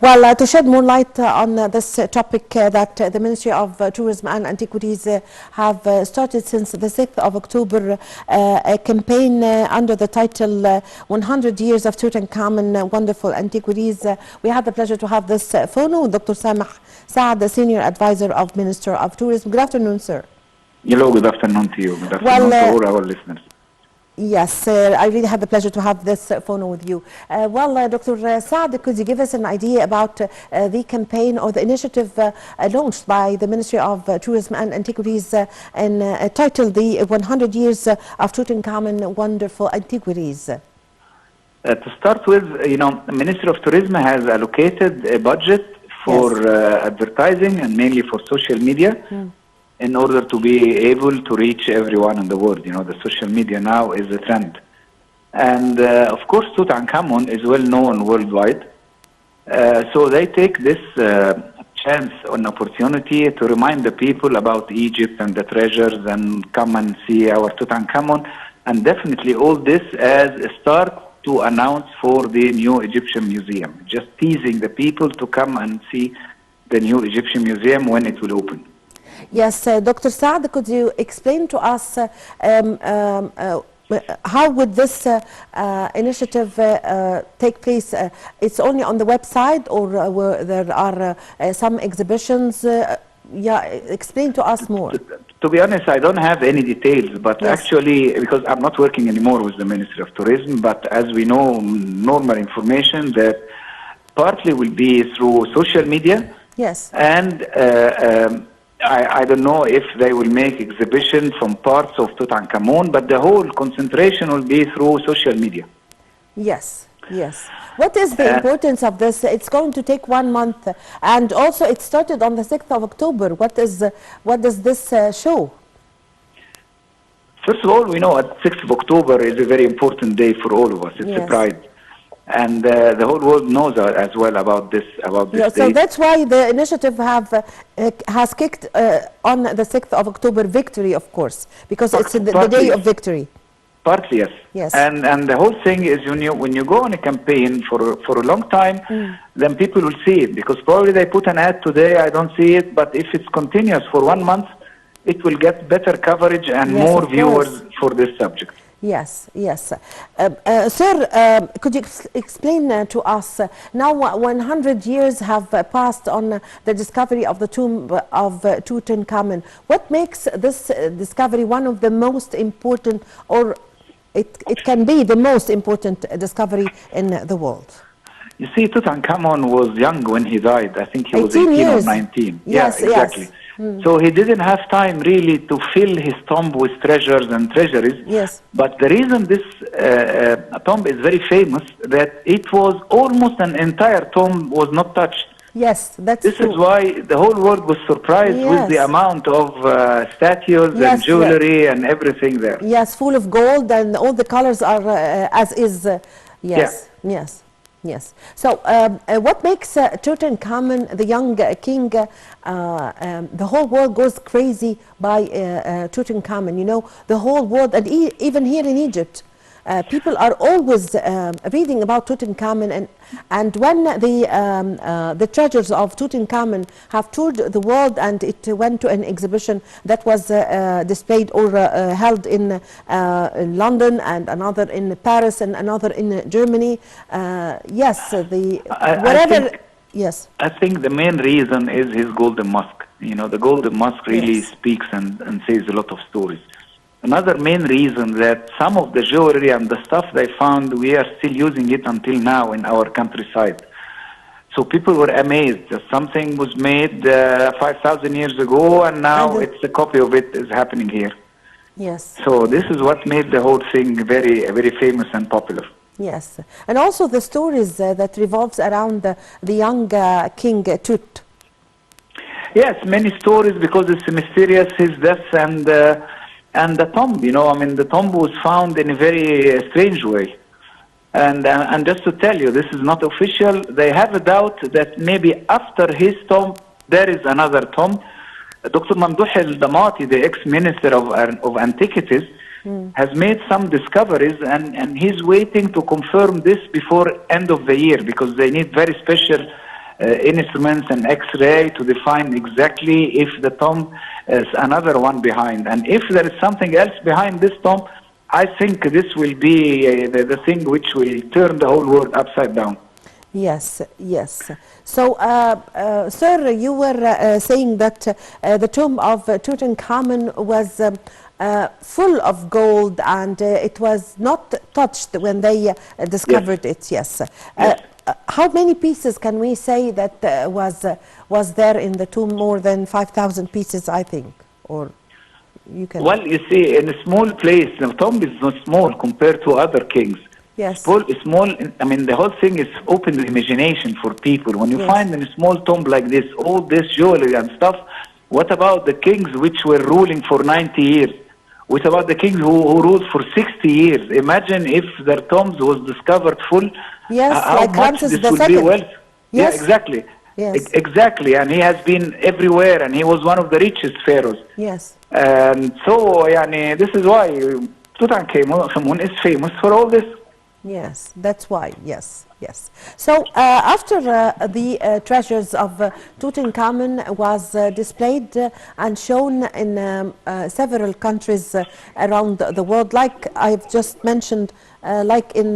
Well, to shed more light on this topic that the Ministry of Tourism and Antiquities have started since the 6th of October a campaign under the title 100 Years of Tutankhamun Wonderful Antiquities. We had the pleasure to have this phono with Dr. Samah Saad, the Senior Advisor of Minister of Tourism. Good afternoon, sir. Hello, good afternoon to you. Good afternoon to all our listeners. Yes, I really had the pleasure to have this phono with you. Dr. Saad, could you give us an idea about the campaign or the initiative launched by the Ministry of Tourism and Antiquities and titled the 100 Years of Tutankhamun Wonderful Antiquities? To start with, the Ministry of Tourism has allocated a budget for advertising and mainly for social media. In order to be able to reach everyone in the world. The social media now is a trend. And of course, Tutankhamun is well known worldwide. So they take this chance or opportunity to remind the people about Egypt and the treasures and come and see our Tutankhamun. And definitely all this as a start to announce for the new Egyptian museum. Just teasing the people to come and see the new Egyptian museum when it will open. Yes, Dr. Saad, could you explain to us how would this initiative take place? It's only on the website, or there are some exhibitions? Explain to us more. To be honest, I don't have any details, but actually, because I'm not working anymore with the Ministry of Tourism, but as we know, normal information that partly will be through social media. Yes. And I don't know if they will make exhibition from parts of Tutankhamun, but the whole concentration will be through social media. Yes, yes. What is the importance of this? It's going to take 1 month, and also it started on the 6th of October. What does this show? First of all, we know that 6th of October is a very important day for all of us. It's a pride. And the whole world knows as well about this day. So that's why the initiative has kicked on the 6th of October victory, of course, because it's the day of victory. Partly, yes. Yes. And the whole thing is when you go on a campaign for a long time, then people will see it, because probably they put an ad today, I don't see it, but if it's continuous for 1 month, it will get better coverage and more viewers for this subject. Yes, yes. Sir, could you explain to us, now 100 years have passed on the discovery of the tomb of Tutankhamun. What makes this discovery one of the most important, or it can be the most important discovery in the world? You see, Tutankhamun was young when he died. I think he was 18 or 19. Yes, yeah, exactly. Yes. So he didn't have time really to fill his tomb with treasures and treasuries. Yes. But the reason this tomb is very famous, that it was almost an entire tomb was not touched. Yes, that's true. This is why the whole world was surprised with the amount of statues and jewelry and everything there. Yes, full of gold, and all the colors are as is. Yes, yes. Yes. So, what makes Tutankhamun, the young king, the whole world goes crazy by Tutankhamun? The whole world, and even here in Egypt, people are always reading about Tutankhamun, and when the treasures of Tutankhamun have toured the world, and it went to an exhibition that was displayed or held in London, and another in Paris, and another in Germany. Yes, yes. I think the main reason is his golden mask. The golden mask really speaks and says a lot of stories. Another main reason that some of the jewelry and the stuff they found, we are still using it until now in our countryside. So people were amazed that something was made 5,000 years ago, and now it's a copy of it is happening here. Yes. So this is what made the whole thing very, very famous and popular. Yes, and also the stories that revolves around the young King Tut. Yes, many stories, because it's mysterious, his death and the tomb, the tomb was found in a very strange way. And just to tell you, this is not official. They have a doubt that maybe after his tomb, there is another tomb. Dr. Mamdouh al-Damati, the ex-minister of Antiquities, has made some discoveries, and he's waiting to confirm this before end of the year, because they need very special instruments and X-ray to define exactly if the tomb is another one behind. And if there is something else behind this tomb, I think this will be the thing which will turn the whole world upside down. Yes, yes. So, sir, you were saying that the tomb of Tutankhamun was full of gold, and it was not touched when they discovered it. Yes. Yes. How many pieces can we say that was there in the tomb? More than 5,000 pieces, I think, or you can. Well, you see, in a small place, the tomb is not small compared to other kings. Yes. Small. I mean, the whole thing is open to imagination for people. When you Yes. find in a small tomb like this, all this jewelry and stuff, what about the kings which were ruling for 90 years? What about the kings who ruled for 60 years? Imagine if their tombs was discovered full. Yes, how like much Ramses this would II. be wealth. Yes. Yeah, exactly. Yes. Exactly, and he has been everywhere, and he was one of the richest pharaohs. Yes. And so, yani, this is why Tutankhamun is famous for all this. Yes, that's why. Yes, yes. So after the treasures of Tutankhamun was displayed and shown in several countries around the world, like I've just mentioned, like in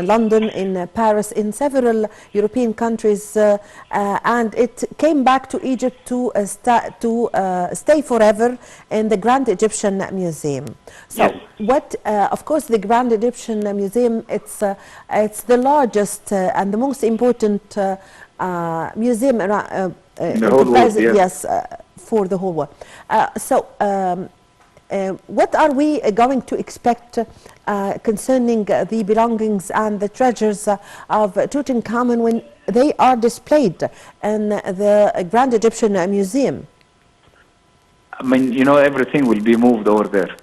London, in Paris, in several European countries, and it came back to Egypt to stay forever in the Grand Egyptian Museum. So, Yes. what? Of course, the Grand Egyptian Museum. It's the largest and the most important museum around In the whole world, yes. Yes, for the whole world. What are we going to expect concerning the belongings and the treasures of Tutankhamun when they are displayed in the Grand Egyptian Museum? I mean, you know, everything will be moved over there.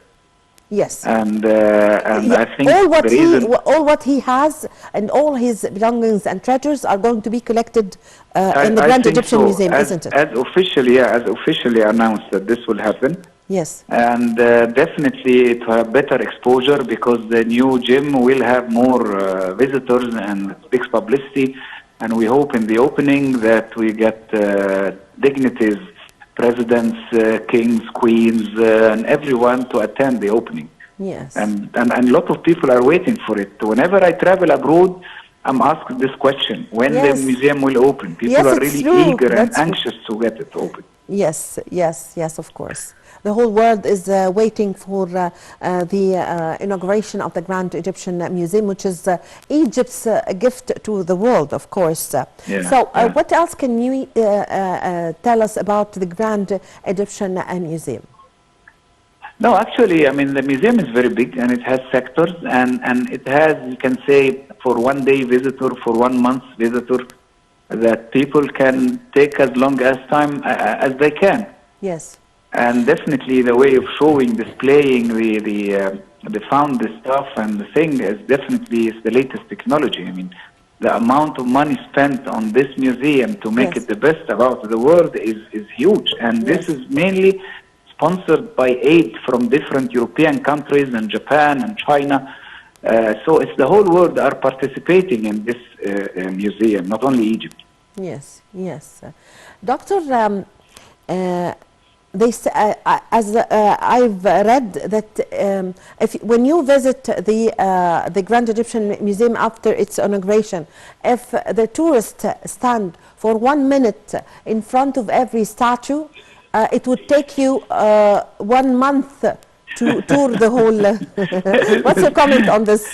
Yes. And Yeah, I think all what he has and all his belongings and treasures are going to be collected in the Grand think Egyptian so. Museum, as, isn't it? As officially announced that this will happen. Yes. And definitely to have better exposure, because the new gym will have more visitors and big publicity. And we hope in the opening that we get dignitaries, presidents, kings, queens, and everyone to attend the opening. Yes. And a lot of people are waiting for it. Whenever I travel abroad, I'm asked this question: when Yes. the museum will open? People Yes, are it's really true. eager That's and anxious to get it open. Yes, yes, yes, of course. The whole world is waiting for the inauguration of the Grand Egyptian Museum, which is Egypt's gift to the world, of course. What else can you tell us about the Grand Egyptian Museum? No, actually, I mean, the museum is very big, and it has sectors, and it has, you can say, for 1 day visitor, for 1 month visitor, that people can take as long as time as they can. Yes. And definitely the way of showing, displaying the found stuff and the thing is definitely the latest technology. I mean, the amount of money spent on this museum to make Yes. it the best about the world is huge. And this Yes. is mainly sponsored by aid from different European countries and Japan and China. So it's the whole world are participating in this museum, not only Egypt. Yes, yes. Doctor, as I've read that when you visit the Grand Egyptian Museum after its inauguration, if the tourists stand for 1 minute in front of every statue, it would take you 1 month to tour the whole. What's your comment on this?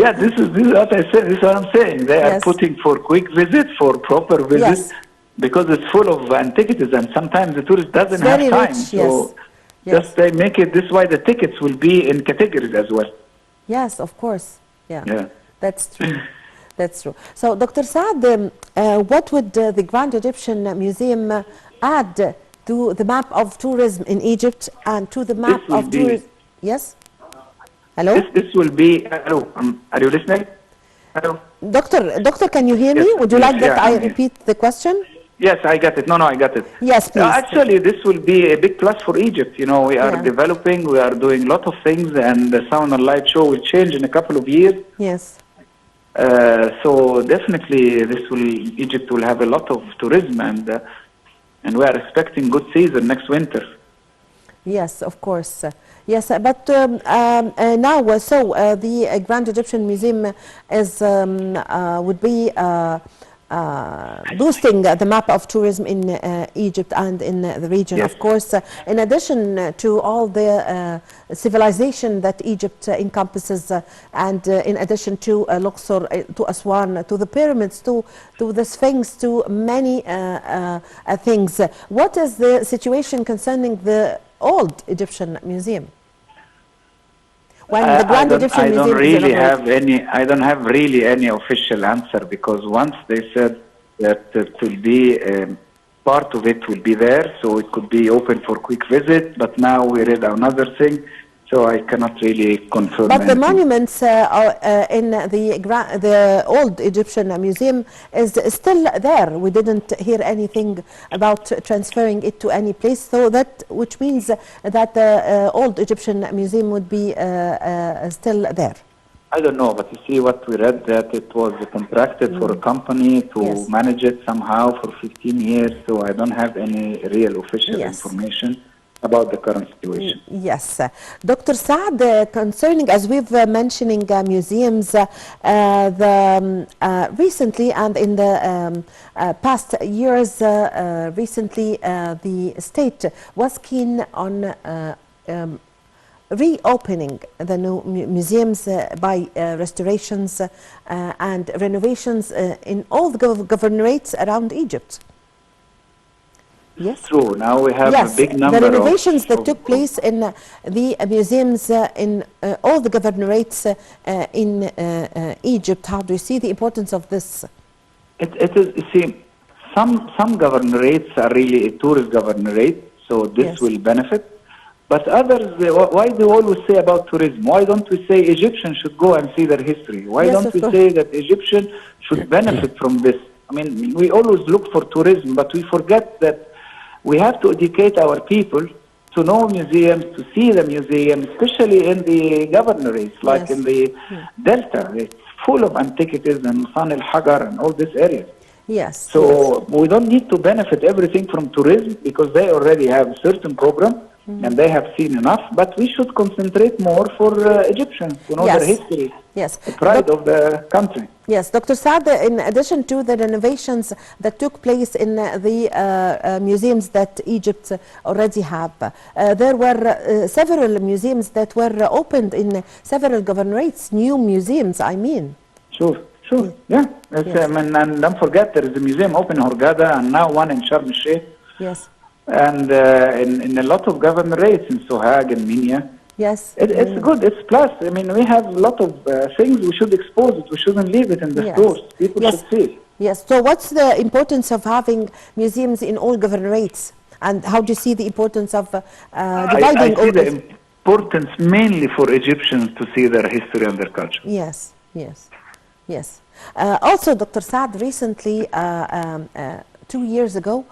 Yeah, this is what I said. This is what I'm saying. They are putting for quick visit, for proper visit. Yes. Because it's full of antiquities, and sometimes the tourist doesn't have very time. rich, So yes. just they make it this way. The tickets will be in categories as well. Yes, of course. Yeah. That's true. That's true. So, Dr. Saad, what would the Grand Egyptian Museum add to the map of tourism in Egypt and to the map of tourism? Yes? Hello? This will be. Hello. Are you listening? Hello. Doctor, can you hear me? Would you like that I repeat the question? Yes, I got it. No, I got it. Yes, please. Actually, this will be a big plus for Egypt. You know, we are developing, we are doing a lot of things, and the Sound and Light show will change in a couple of years. Yes. So definitely, Egypt will have a lot of tourism, and we are expecting good season next winter. Yes, of course. Yes, but now, the Grand Egyptian Museum is would be boosting the map of tourism in Egypt and in the region. Yes. Of course, in addition to all the civilization that Egypt encompasses, and in addition to Luxor, to Aswan, to the pyramids, to the Sphinx, to many things. What is the situation concerning the old Egyptian museum? When the Grand Egyptian Museum is inaugurated? I don't have really any official answer, because once they said that it will be part of it will be there, so it could be open for quick visit. But now we read another thing, so I cannot really confirm. But anything. the monuments in the old Egyptian museum is still there. We didn't hear anything about transferring it to any place, so that which means that the old Egyptian museum would be still there. I don't know, but you see what we read, that it was contracted for a company to manage it somehow for 15 years, so I don't have any real official information about the current situation. Yes. Dr. Saad, concerning, as we've mentioning museums, recently and in the past years, recently the state was keen on reopening the new museums by restorations and renovations in all the governorates around Egypt. Yes, true. Now we have a big number the renovations that took place in the museums in all the governorates in Egypt. How do you see the importance of this? It is. You see, some governorates are really a tourist governorate, so this will benefit. But others, why do you always say about tourism? Why don't we say Egyptians should go and see their history? Why don't we say that Egyptians should benefit from this? I mean, we always look for tourism, but we forget that we have to educate our people to know museums, to see the museum, especially in the governorates, like in the Delta. It's full of antiquities and San al-Hagar and all these areas. Yes. So we don't need to benefit everything from tourism, because they already have a certain program. And they have seen enough, but we should concentrate more for Egyptians to know their history, the pride of the country. Yes, Dr. Saad, in addition to the renovations that took place in the museums that Egypt already have, there were several museums that were opened in several governorates, new museums, I mean. Sure, yeah. And don't forget, there is a museum open in Hurghada and now one in Sharm el-Sheikh. Yes. And in a lot of governorates in Sohag and Minya. Yes. It's good. It's plus. I mean, we have a lot of things. We should expose it. We shouldn't leave it in the stores. People should see it. Yes. So what's the importance of having museums in all governorates? And how do you see the importance of dividing? I see the importance mainly for Egyptians to see their history and their culture. Yes. Also, Dr. Saad, recently, 2 years ago,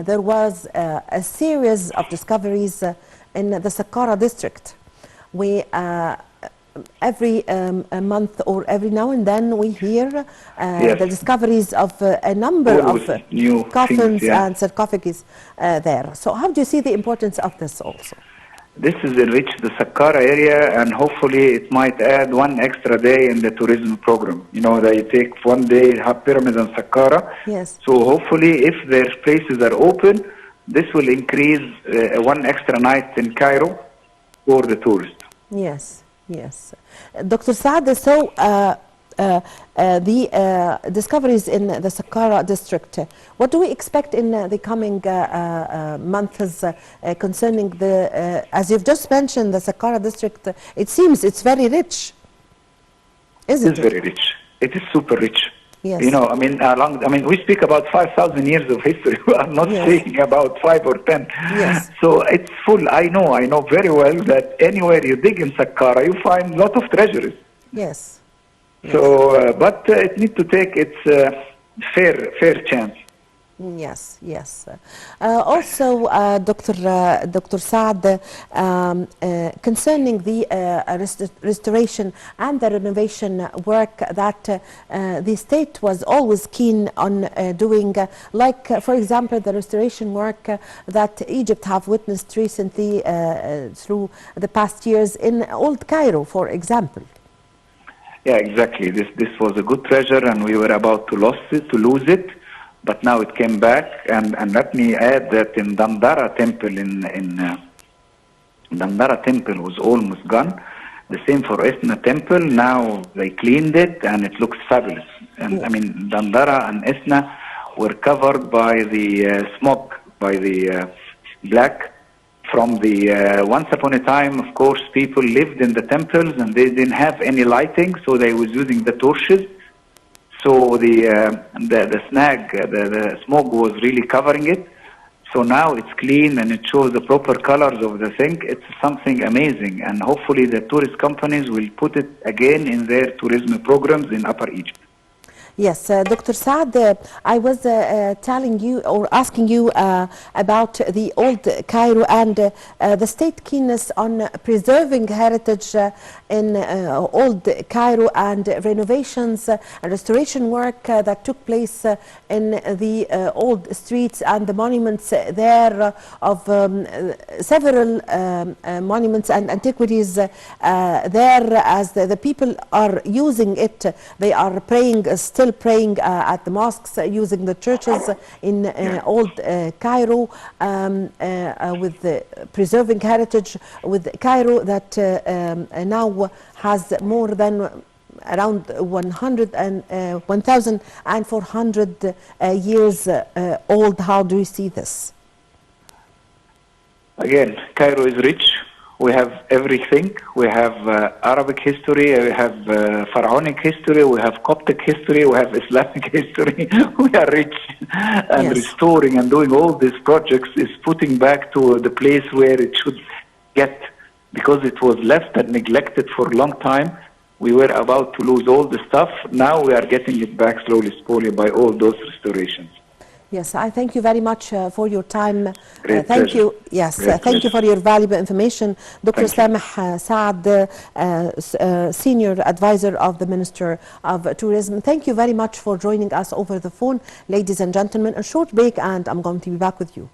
there was a series of discoveries in the Saqqara district. We every month or every now and then we hear the discoveries of a number of new coffins things, and sarcophagus there. So how do you see the importance of this also? This is enrich the Saqqara area, and hopefully it might add one extra day in the tourism program. You know, they take one day, have pyramids and Saqqara. Yes. So hopefully if their places are open, this will increase one extra night in Cairo for the tourists. Yes. Dr. Saad, so the discoveries in the Saqqara district, what do we expect in the coming months concerning the, as you've just mentioned, the Saqqara district? It seems it's very rich, isn't it? It is very rich. It is super rich. Yes. You know, I mean, we speak about 5,000 years of history. I'm not saying about 5 or 10. Yes. So it's full. I know very well that anywhere you dig in Saqqara, you find a lot of treasures. Yes. So, but it needs to take its fair chance. Yes, yes. Also, Dr. Saad, concerning the restoration and the renovation work that the state was always keen on doing, like, for example, the restoration work that Egypt have witnessed recently through the past years in Old Cairo, for example. Yeah, exactly. This was a good treasure, and we were about to lose it. But now it came back, and let me add that in Dandara Temple, Dandara Temple was almost gone. The same for Esna Temple. Now they cleaned it, and it looks fabulous. And I mean, Dandara and Esna were covered by the smoke, by the black from the. Once upon a time, of course, people lived in the temples, and they didn't have any lighting, so they was using the torches. So the snag, the smoke was really covering it. So now it's clean and it shows the proper colors of the thing. It's something amazing, and hopefully the tourist companies will put it again in their tourism programs in Upper Egypt. Yes, Dr. Saad, I was telling you or asking you about the old Cairo and the state keenness on preserving heritage in old Cairo and renovations and restoration work that took place in the old streets and the monuments there of several monuments and antiquities there, as the people are using it. They are praying, still praying at the mosques, using the churches in old Cairo, with preserving heritage with Cairo that now has more than around 1,400 years old. How do you see this? Again, Cairo is rich. We have everything. We have Arabic history, we have Pharaonic history, we have Coptic history, we have Islamic history. We are rich. And restoring and doing all these projects is putting back to the place where it should get, because it was left and neglected for a long time. We were about to lose all the stuff. Now we are getting it back slowly by all those restorations. Yes, I thank you very much for your time. Great thank pleasure. you. Yes, thank you for your valuable information. Dr. Sameh Saad, Senior Advisor of the Minister of Tourism. Thank you very much for joining us over the phone. Ladies and gentlemen, a short break and I'm going to be back with you.